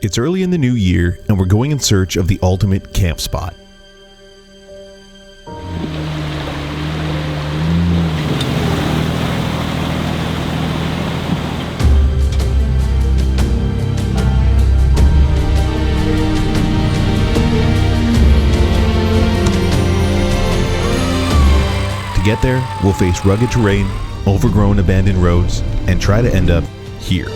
It's early in the new year, and we're going in search of the ultimate camp spot. To get there, we'll face rugged terrain, overgrown abandoned roads, and try to end up here.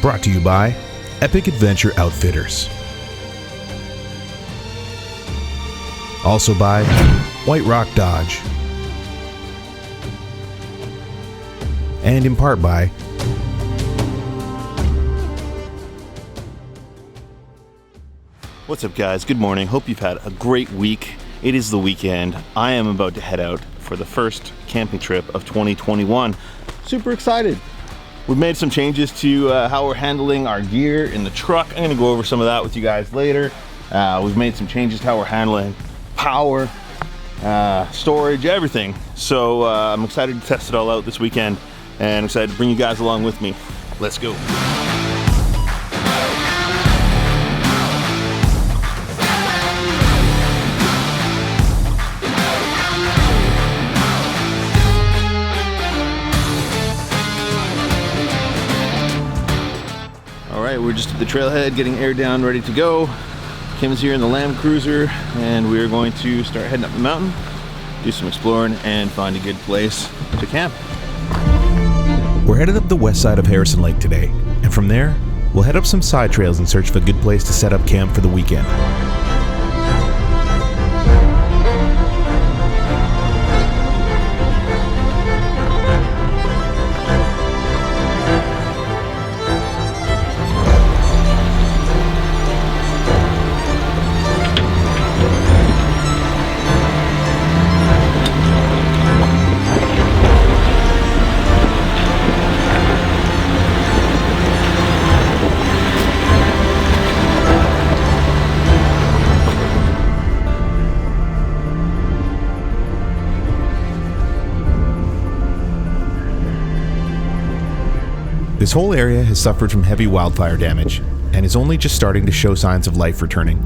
Brought to you by Epic Adventure Outfitters. Also by White Rock Dodge. And in part by What's up, guys? Good morning. Hope you've had a great week. It is the weekend. I am about to head out for the first camping trip of 2021. Super excited. We've made some changes to how we're handling our gear in the truck. I'm gonna go over some of that with you guys later. We've made some changes to how we're handling power, storage, everything. So I'm excited to test it all out this weekend and excited to bring you guys along with me. Let's go. We're just at the trailhead getting air down, ready to go. Kim's here in the Landcruiser, and we're going to start heading up the mountain, do some exploring, and find a good place to camp. We're headed up the west side of Harrison Lake today, and from there, we'll head up some side trails and search for a good place to set up camp for the weekend. This whole area has suffered from heavy wildfire damage and is only just starting to show signs of life returning.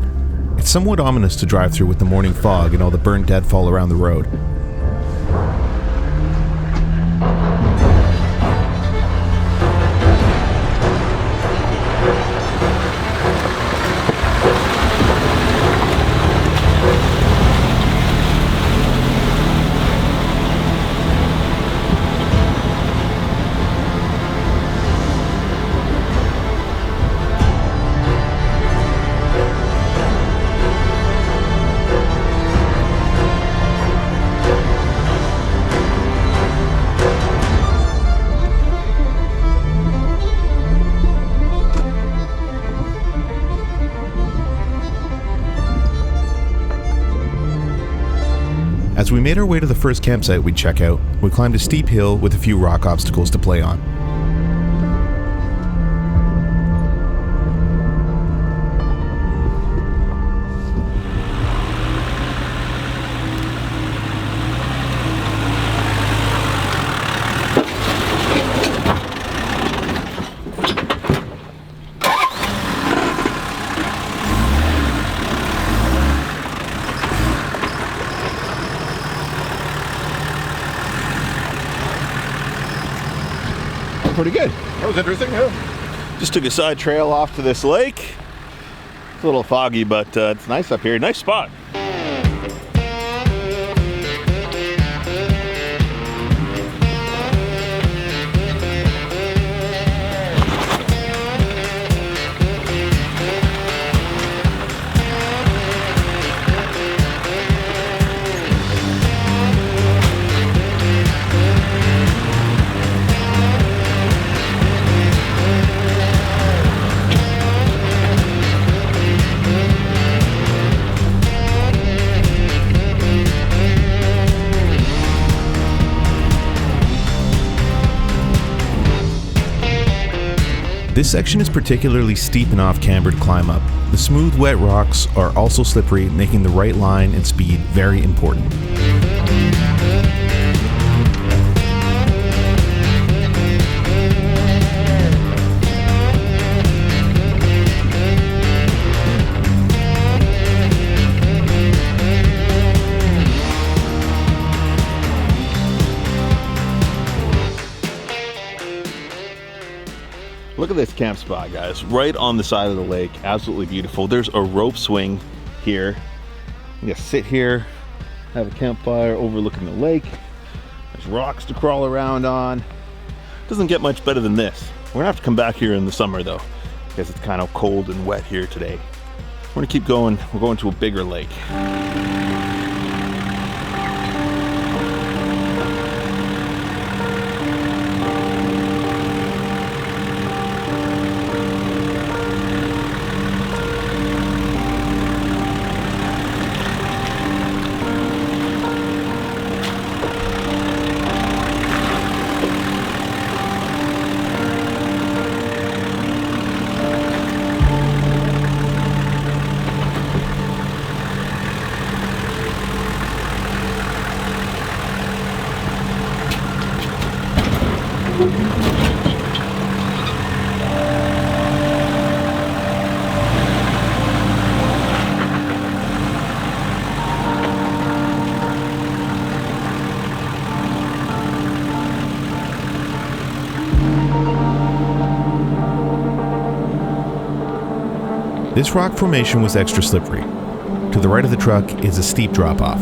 It's somewhat ominous to drive through with the morning fog and all the burnt deadfall around the road. As we made our way to the first campsite we'd check out, we climbed a steep hill with a few rock obstacles to play on. Pretty good. That was interesting, yeah. Just took a side trail off to this lake. It's a little foggy, but it's nice up here. Nice spot. This section is particularly steep and off-cambered climb up. The smooth, wet rocks are also slippery, making the right line and speed very important. Look at this camp spot, guys, right on the side of the lake. Absolutely beautiful. There's a rope swing here. You can sit here, have a campfire overlooking the lake. There's rocks to crawl around on. Doesn't get much better than this. We're gonna have to come back here in the summer though, because it's kind of cold and wet here today. We're gonna keep going. We're going to a bigger lake. This rock formation was extra slippery. To the right of the truck is a steep drop-off.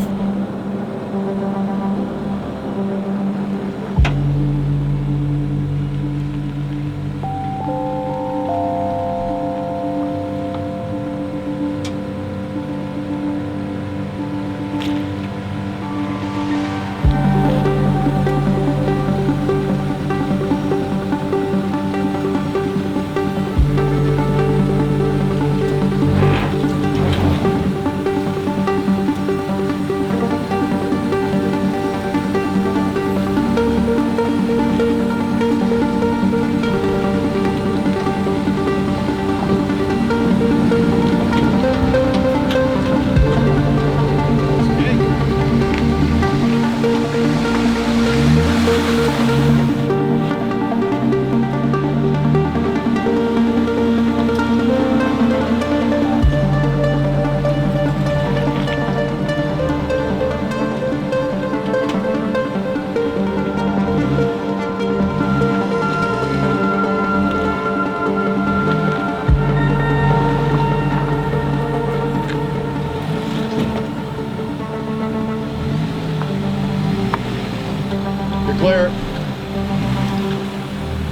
Clear.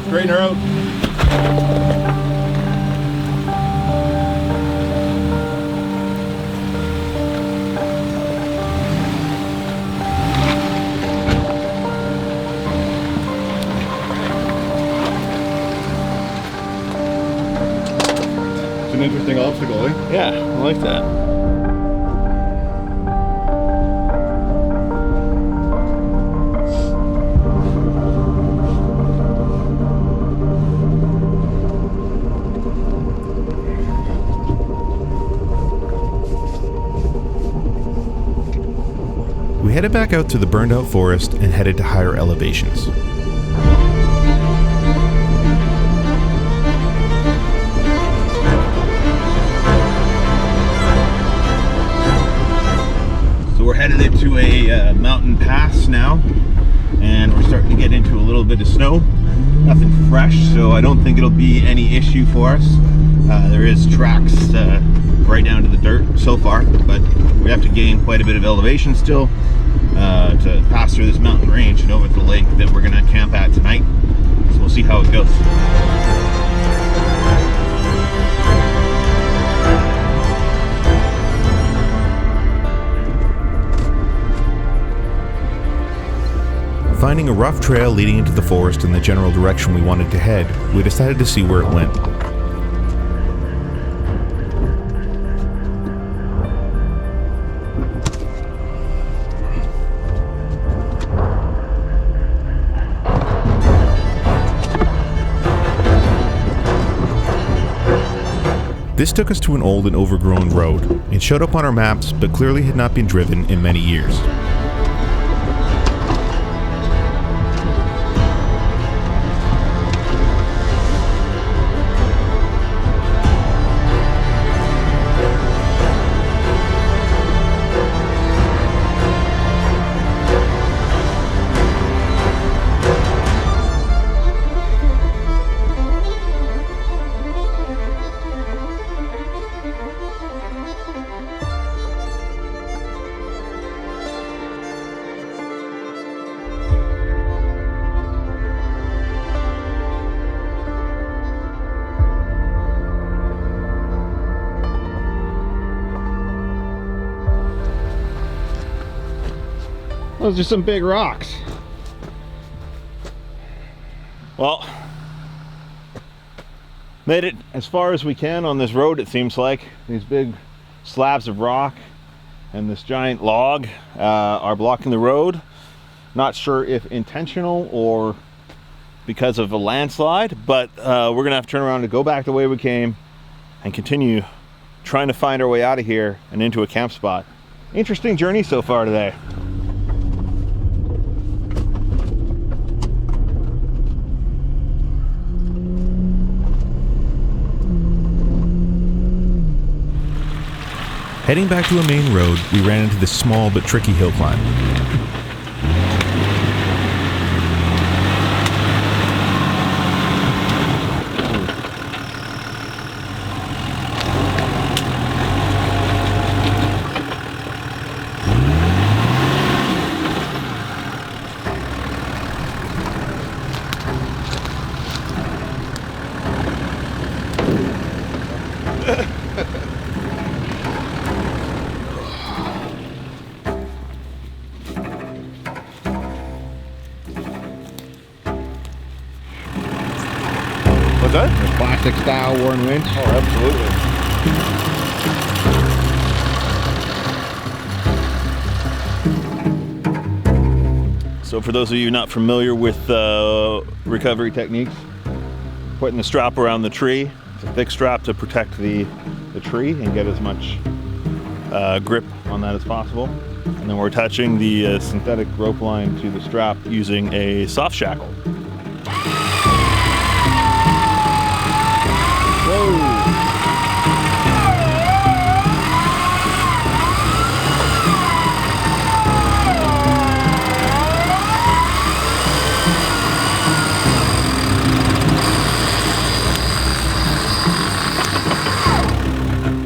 Straighten her out. It's an interesting obstacle, eh? Yeah, I like that. We headed back out to the burned out forest and headed to higher elevations. So we're headed into a mountain pass now, and we're starting to get into a little bit of snow. Nothing fresh, so I don't think it'll be any issue for us. There is tracks right down to the dirt so far, but we have to gain quite a bit of elevation still to pass through this mountain range and over to the lake that we're going to camp at tonight. So we'll see how it goes. Finding a rough trail leading into the forest in the general direction we wanted to head, we decided to see where it went. This took us to an old and overgrown road. It showed up on our maps, but clearly had not been driven in many years. Those are some big rocks. Well, made it as far as we can on this road, it seems like. These big slabs of rock and this giant log are blocking the road. Not sure if intentional or because of a landslide, but we're gonna have to turn around and go back the way we came and continue trying to find our way out of here and into a camp spot. Interesting journey so far today. Heading back to a main road, we ran into this small but tricky hill climb. What's that? A classic style worn winch. Oh, absolutely. So for those of you not familiar with recovery techniques, putting the strap around the tree. It's a thick strap to protect the tree and get as much grip on that as possible. And then we're attaching the synthetic rope line to the strap using a soft shackle. Whoa!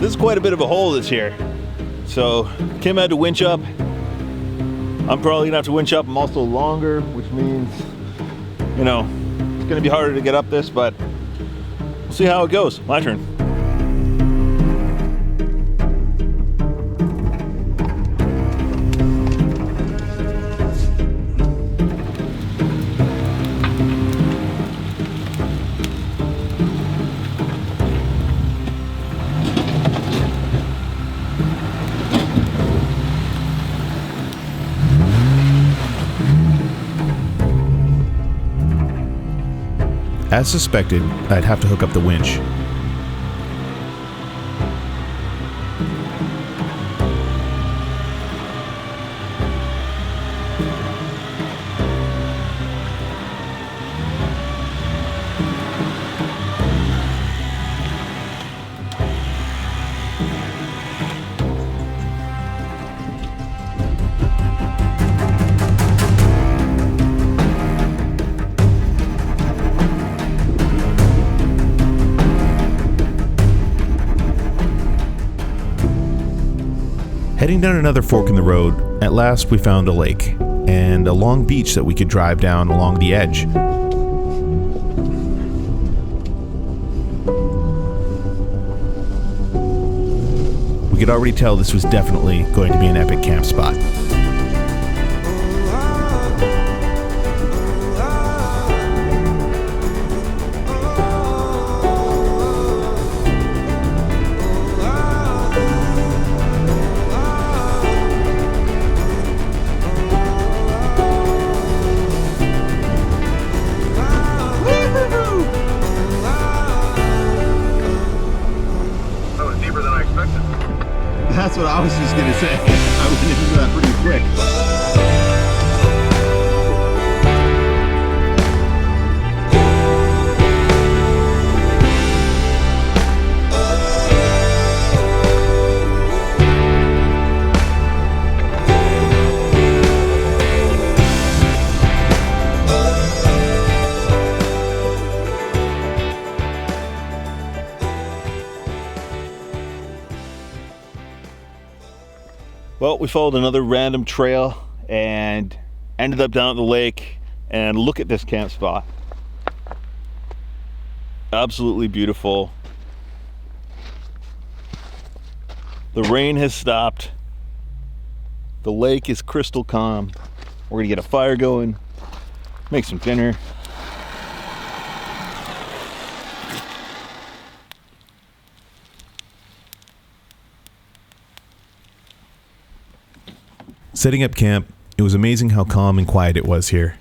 This is quite a bit of a hole this here. So Kim had to winch up. I'm probably gonna have to winch up. I'm also longer, which means, you know, it's gonna be harder to get up this, but we'll see how it goes. My turn. As suspected, I'd have to hook up the winch. Heading down another fork in the road, at last we found a lake and a long beach that we could drive down along the edge. We could already tell this was definitely going to be an epic camp spot. was just gonna say, I went into that pretty quick. Well, we followed another random trail and ended up down at the lake, and look at this camp spot. Absolutely beautiful. The rain has stopped. The lake is crystal calm. We're gonna get a fire going, make some dinner. Setting up camp, it was amazing how calm and quiet it was here.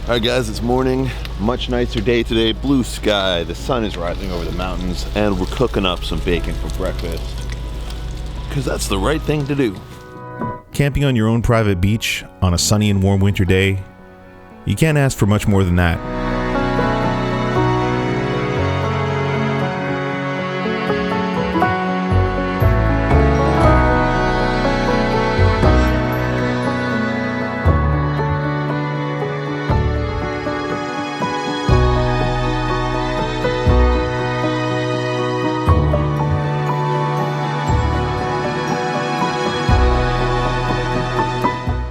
All right guys, it's morning. Much nicer day today. Blue sky, the sun is rising over the mountains, and we're cooking up some bacon for breakfast. Because that's the right thing to do. Camping on your own private beach on a sunny and warm winter day, you can't ask for much more than that.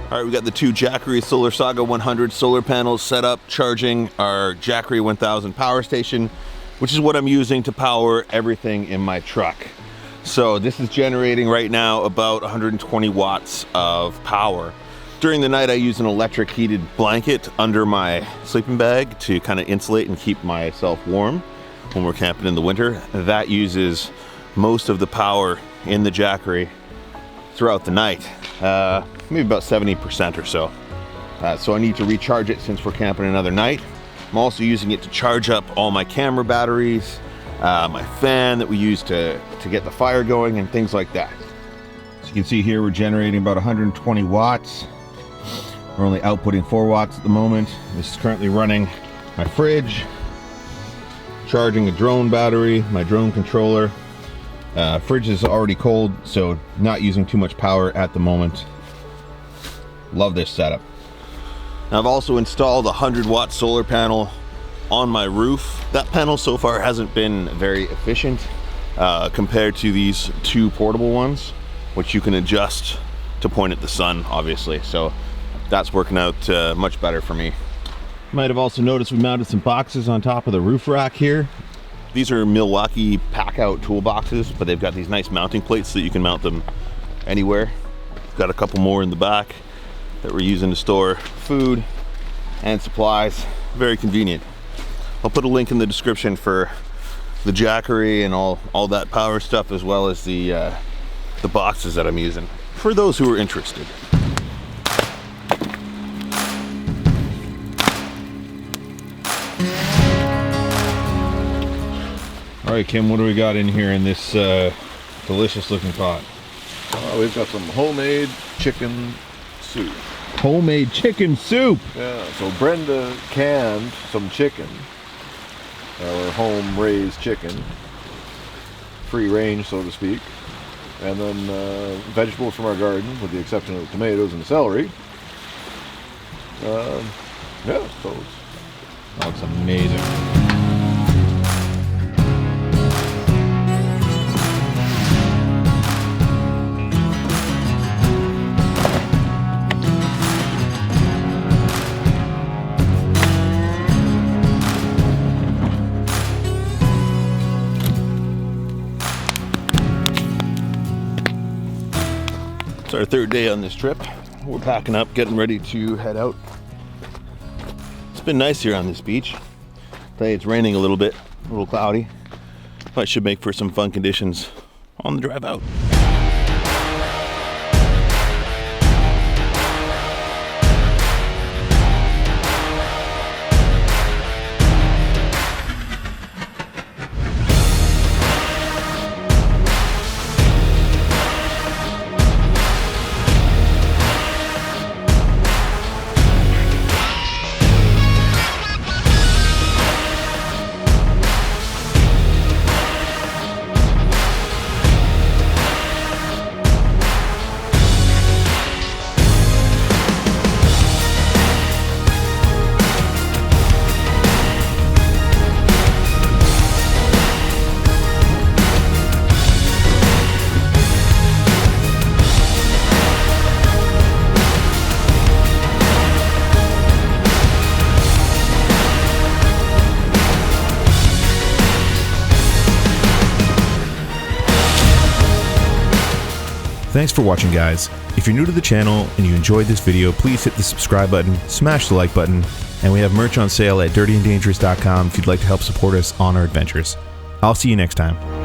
All right, we got the two Jackery Solar Saga 100 solar panels set up, charging our Jackery 1000 power station, which is what I'm using to power everything in my truck. So this is generating right now about 120 watts of power. During the night, I use an electric heated blanket under my sleeping bag to kind of insulate and keep myself warm when we're camping in the winter. That uses most of the power in the Jackery throughout the night. Maybe about 70% or so. So I need to recharge it since we're camping another night. I'm also using it to charge up all my camera batteries, my fan that we use to get the fire going, and things like that. So you can see here we're generating about 120 watts. We're only outputting 4 watts at the moment. This is currently running my fridge, charging a drone battery, my drone controller. Fridge is already cold, so not using too much power at the moment. Love this setup. Now, I've also installed a 100-watt solar panel on my roof. That panel so far hasn't been very efficient compared to these two portable ones, which you can adjust to point at the sun, obviously. So that's working out much better for me. You might have also noticed we mounted some boxes on top of the roof rack here. These are Milwaukee pack-out toolboxes, but they've got these nice mounting plates so that you can mount them anywhere. Got a couple more in the back that we're using to store food and supplies. Very convenient. I'll put a link in the description for the Jackery and all that power stuff, as well as the boxes that I'm using, for those who are interested. All right, Kim, what do we got in here in this delicious looking pot? We've got some homemade chicken soup. Homemade chicken soup. Yeah, so Brenda canned some chicken, our home raised chicken, free range, so to speak, and then vegetables from our garden, with the exception of the tomatoes and the celery. Yeah, so Looks amazing. It's our third day on this trip. We're packing up, getting ready to head out been nice here on this beach. Today it's raining a little bit, a little cloudy, but should make for some fun conditions on the drive out. Thanks for watching, guys. If you're new to the channel and you enjoyed this video, please hit the subscribe button, smash the like button, and we have merch on sale at dirtyanddangerous.com if you'd like to help support us on our adventures. I'll see you next time.